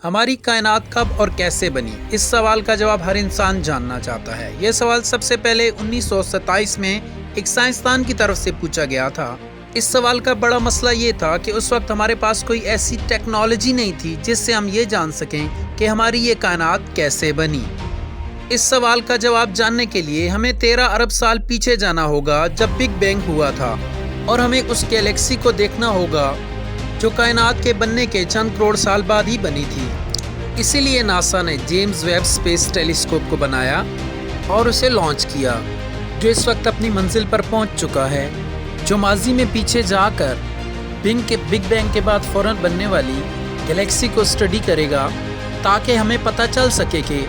हमारी कायनात कब और कैसे बनी? इस सवाल का जवाब हर इंसान जानना चाहता है। यह सवाल सबसे पहले 1927 में एक साइंसदान की तरफ से पूछा गया था। इस सवाल का बड़ा मसला ये था कि उस वक्त हमारे पास कोई ऐसी टेक्नोलॉजी नहीं थी जिससे हम ये जान सकें कि हमारी ये कायनात कैसे बनी। इस सवाल का जवाब जानने के लिए हमें 13 अरब साल पीछे जाना होगा जब बिग बैंग हुआ था, और हमें उस गैलेक्सी को देखना होगा जो कायनात के बनने के चंद करोड़ साल बाद ही बनी थी। इसीलिए नासा ने जेम्स वेब स्पेस टेलीस्कोप को बनाया और उसे लॉन्च किया, जो इस वक्त अपनी मंजिल पर पहुंच चुका है, जो माजी में पीछे जाकर बिग बैंग के बाद फौरन बनने वाली गैलेक्सी को स्टडी करेगा ताकि हमें पता चल सके कि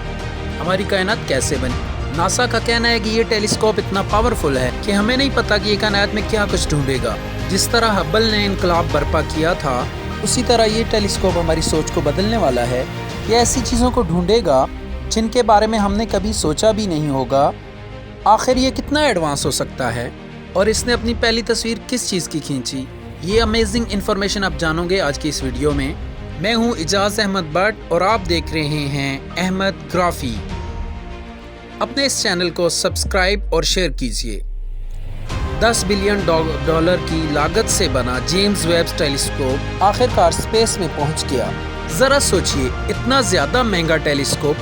हमारी कायनात कैसे बनी। नासा का कहना है कि ये टेलीस्कोप इतना पावरफुल है कि हमें नहीं पता कि ये कायनात में क्या कुछ ढूंढेगा। जिस तरह हबल ने इनकलाब बर्पा किया था, उसी तरह ये टेलीस्कोप हमारी सोच को बदलने वाला है। ये ऐसी चीज़ों को ढूंढेगा जिनके बारे में हमने कभी सोचा भी नहीं होगा। आखिर ये कितना एडवांस हो सकता है और इसने अपनी पहली तस्वीर किस चीज़ की खींची, ये अमेजिंग इन्फॉर्मेशन आप जानोगे आज की इस वीडियो में। मैं हूँ इजाज़ अहमद भट्ट और आप देख रहे हैं अहमद ग्राफी। अपने इस चैनल को सब्सक्राइब और शेयर कीजिए। $10 बिलियन की लागत से बना जेम्स वेब टेलीस्कोप आखिरकार स्पेस में पहुंच गया। ज़रा सोचिए, इतना ज़्यादा महंगा टेलीस्कोप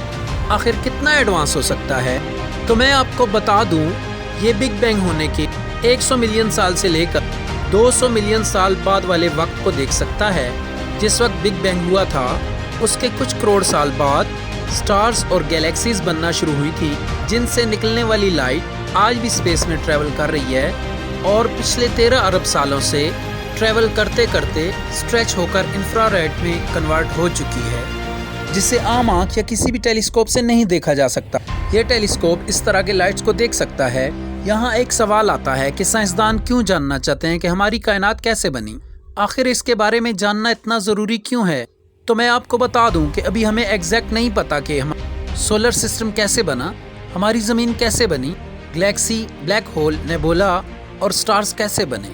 आखिर कितना एडवांस हो सकता है। तो मैं आपको बता दूं, ये बिग बैंग होने के 100 मिलियन साल से लेकर 200 मिलियन साल बाद वाले वक्त को देख सकता है। जिस वक्त बिग बैंग हुआ था, उसके कुछ करोड़ साल बाद स्टार्स और गैलेक्सीज बनना शुरू हुई थी, जिनसे निकलने वाली लाइट आज भी स्पेस में ट्रैवल कर रही है और पिछले 13 अरब सालों से ट्रैवल करते करते स्ट्रेच होकर इंफ्रारेड में कन्वर्ट हो चुकी है, जिसे आम आँख या किसी भी टेलीस्कोप से नहीं देखा जा सकता। यह टेलीस्कोप इस तरह के लाइट्स को देख सकता है। यहाँ एक सवाल आता है कि साइंसदान क्यों जानना चाहते हैं कि हमारी कायनात कैसे बनी? आखिर इसके बारे में जानना इतना ज़रूरी क्यों है? तो मैं आपको बता दूं कि अभी हमें एग्जैक्ट नहीं पता कि सोलर सिस्टम कैसे बना, हमारी ज़मीन कैसे बनी, गैलेक्सी, ब्लैक होल, नेबुला और स्टार्स कैसे बने,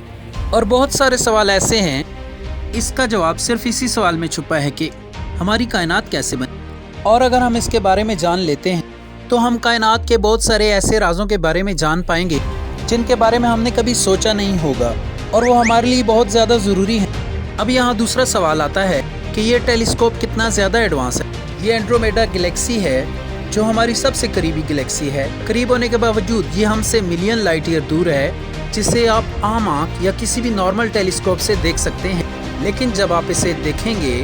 और बहुत सारे सवाल ऐसे हैं। इसका जवाब सिर्फ इसी सवाल में छुपा है कि हमारी कायनात कैसे बनी। और अगर हम इसके बारे में जान लेते हैं तो हम कायनात के बहुत सारे ऐसे राजों के बारे में जान पाएंगे जिनके बारे में हमने कभी सोचा नहीं होगा, और वो हमारे लिए बहुत ज़्यादा ज़रूरी है। अब यहाँ दूसरा सवाल आता है कि ये टेलीस्कोप कितना ज़्यादा एडवांस है। ये एंड्रोमेडा गैलेक्सी है जो हमारी सबसे करीबी गैलेक्सी है। करीब होने के बावजूद ये हमसे मिलियन लाइट ईयर दूर है, जिसे आप आम आँख या किसी भी नॉर्मल टेलीस्कोप से देख सकते हैं। लेकिन जब आप इसे देखेंगे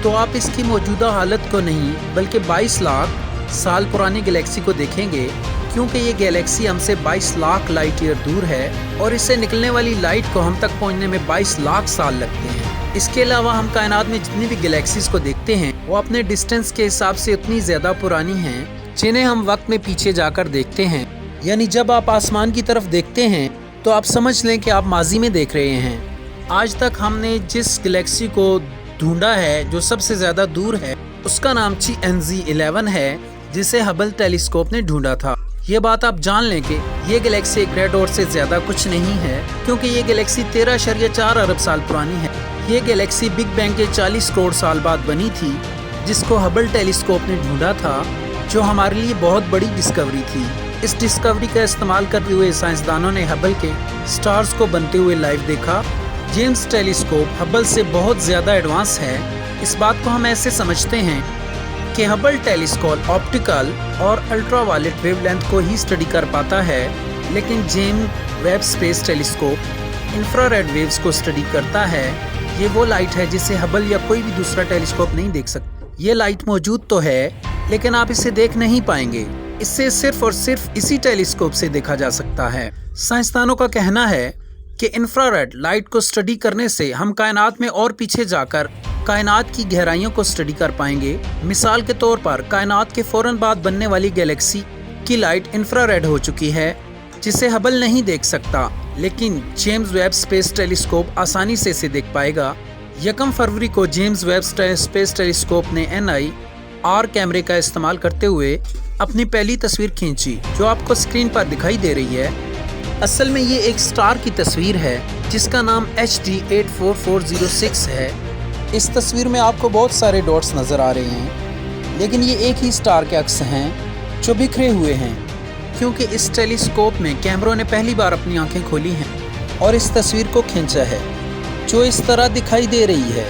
तो आप इसकी मौजूदा हालत को नहीं बल्कि 22 लाख साल पुरानी गैलेक्सी को देखेंगे, क्योंकि ये गैलेक्सी हमसे 22 लाख लाइट ईयर दूर है और इससे निकलने वाली लाइट को हम तक पहुंचने में 22 लाख साल लगते हैं। इसके अलावा हम कायनात में जितनी भी गैलेक्सीज को देखते हैं वो अपने डिस्टेंस के हिसाब से उतनी ज़्यादा पुरानी हैं जिन्हें हम वक्त में पीछे जाकर देखते हैं। यानी जब आप आसमान की तरफ देखते हैं तो आप समझ लें कि आप माजी में देख रहे हैं। आज तक हमने जिस गैलेक्सी को ढूंढा है जो सबसे ज़्यादा दूर है, उसका नाम CNZ-11 है, जिसे हबल टेलीस्कोप ने ढूंढा था। ये बात आप जान लें कि ये गैलेक्सी एक रेड डॉट से ज़्यादा कुछ नहीं है, क्योंकि ये गैलेक्सी 13.4 अरब साल पुरानी है। ये गैलेक्सी बिग बैंग के 40 करोड़ साल बाद बनी थी, जिसको हबल टेलीस्कोप ने ढूंढा था, जो हमारे लिए बहुत बड़ी डिस्कवरी थी। इस डिस्कवरी का इस्तेमाल करते हुए साइंसदानों ने हबल के स्टार्स को बनते हुए लाइव देखा। जेम्स टेलीस्कोप हबल से बहुत ज़्यादा एडवांस है। इस बात को हम ऐसे समझते हैं कि हबल टेलीस्कोप ऑप्टिकल और अल्ट्रावायलेट वेवलेंथ को ही स्टडी कर पाता है, लेकिन James Webb space telescope infrared waves को स्टडी करता है। ये वो लाइट है जिसे हबल या कोई भी दूसरा टेलीस्कोप नहीं देख सकता। ये लाइट मौजूद तो है, लेकिन आप इसे देख नहीं पाएंगे। इसे सिर्फ और सिर्फ इसी टेलीस्कोप से देखा जा सकता है। साइंसदानों का कहना है कि इंफ्रारेड लाइट को स्टडी करने से हम कायनात में और पीछे जाकर कायनात की गहराइयों को स्टडी कर पाएंगे। मिसाल के तौर पर कायनात के फौरन बाद बनने वाली गैलेक्सी की लाइट इंफ्रारेड हो चुकी है, जिसे हबल नहीं देख सकता, लेकिन जेम्स वेब स्पेस टेलीस्कोप आसानी से इसे देख पाएगा। 1 फरवरी को जेम्स वेब स्पेस टेलीस्कोप ने NIR कैमरे का इस्तेमाल करते हुए अपनी पहली तस्वीर खींची, जो आपको स्क्रीन पर दिखाई दे रही है। असल में ये एक स्टार की तस्वीर है जिसका नाम HD 84406 है। इस तस्वीर में आपको बहुत सारे डॉट्स नज़र आ रहे हैं, लेकिन ये एक ही स्टार के अक्स हैं जो बिखरे हुए हैं, क्योंकि इस टेलीस्कोप में कैमरों ने पहली बार अपनी आंखें खोली हैं और इस तस्वीर को खींचा है जो इस तरह दिखाई दे रही है।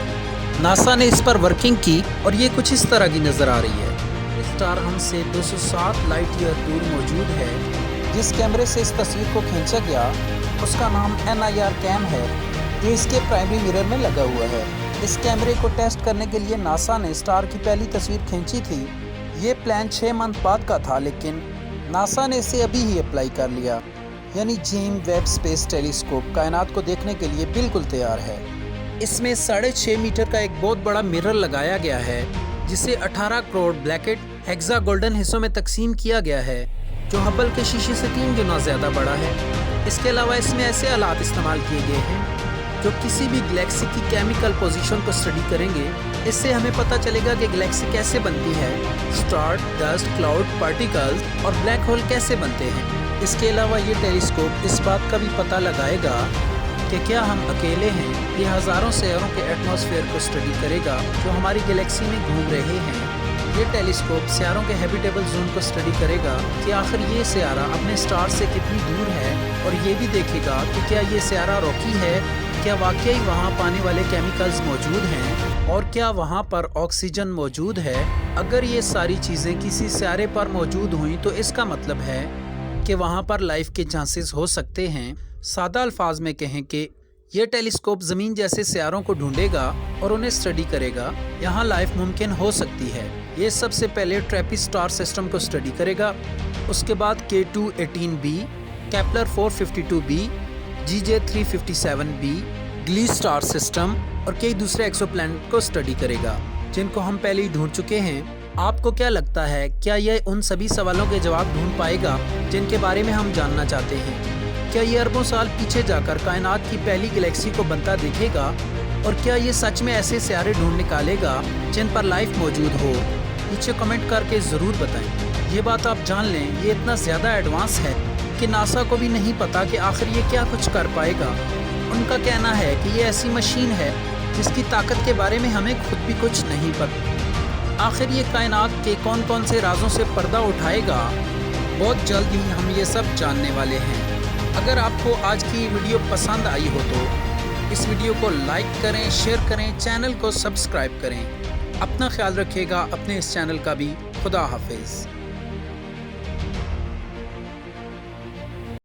नासा ने इस पर वर्किंग की और ये कुछ इस तरह की नज़र आ रही है। स्टार हमसे 207 लाइट ईयर दूर मौजूद है। जिस कैमरे से इस तस्वीर को खींचा गया उसका नाम NIR कैम है, जो इसके प्राइमरी मिरर में लगा हुआ है। इस कैमरे को टेस्ट करने के लिए नासा ने स्टार की पहली तस्वीर खींची थी। ये प्लान 6 मंथ बाद का था, लेकिन नासा ने इसे अभी ही अप्लाई कर लिया, यानी जेम्स वेब स्पेस टेलीस्कोप कायनात को देखने के लिए बिल्कुल तैयार है। इसमें 6.5 मीटर का एक बहुत बड़ा मिरर लगाया गया है, जिसे 18 करोड़ ब्लैकेट हेक्सा गोल्डन हिस्सों में तकसीम किया गया है, जो हबल के शीशे से 3 गुना ज़्यादा बड़ा है। इसके अलावा इसमें ऐसे आलात इस्तेमाल किए गए हैं जो किसी भी गैलेक्सी की केमिकल पोजीशन को स्टडी करेंगे। इससे हमें पता चलेगा कि गैलेक्सी कैसे बनती है, स्टार, डस्ट, क्लाउड, पार्टिकल्स और ब्लैक होल कैसे बनते हैं। इसके अलावा ये टेलीस्कोप इस बात का भी पता लगाएगा कि क्या हम अकेले हैं। ये हज़ारों सियारों के एटमॉस्फेयर को स्टडी करेगा जो हमारी गैलेक्सी में घूम रहे हैं। ये टेलीस्कोप सियारों के हैबिटेबल जोन को स्टडी करेगा कि आखिर ये सियारा अपने स्टार से कितनी दूर है, और ये भी देखेगा कि क्या ये सियारा रॉकी है, क्या वाकई वहाँ पानी वाले केमिकल्स मौजूद हैं और क्या वहाँ पर ऑक्सीजन मौजूद है। अगर ये सारी चीज़ें किसी सियारे पर मौजूद हुई तो इसका मतलब है कि वहाँ पर लाइफ के चांसेस हो सकते हैं। सादा अल्फाज में कहें कि यह टेलीस्कोप ज़मीन जैसे सियारों को ढूंढेगा और उन्हें स्टडी करेगा। यहाँ लाइफ मुमकिन हो सकती है। ये सबसे पहले ट्रैपिस्ट स्टार सिस्टम को स्टडी करेगा, उसके बाद K2-18b, Kepler 452b, GJ357b, Glee star system और कई दूसरे एक्सोप्लैनेट को स्टडी करेगा, जिनको हम पहले ही ढूंढ चुके हैं। आपको क्या लगता है, क्या यह उन सभी सवालों के जवाब ढूंढ पाएगा जिनके बारे में हम जानना चाहते हैं? क्या ये अरबों साल पीछे जाकर कायनात की पहली गैलेक्सी को बनता देखेगा? और क्या ये सच में ऐसे सियारे ढूंढ निकालेगा जिन पर लाइफ मौजूद हो? नीचे कमेंट करके ज़रूर बताएं। ये बात आप जान लें, ये इतना ज़्यादा एडवांस है कि नासा को भी नहीं पता कि आखिर ये क्या कुछ कर पाएगा। उनका कहना है कि ये ऐसी मशीन है जिसकी ताकत के बारे में हमें खुद भी कुछ नहीं पता। आखिर ये कायनात के कौन कौन से राजों से पर्दा उठाएगा, बहुत जल्द ही हम ये सब जानने वाले हैं। अगर आपको आज की वीडियो पसंद आई हो तो इस वीडियो को लाइक करें, शेयर करें, चैनल को सब्सक्राइब करें। अपना ख्याल रखिएगा, अपने इस चैनल का भी। खुदा हाफिज़।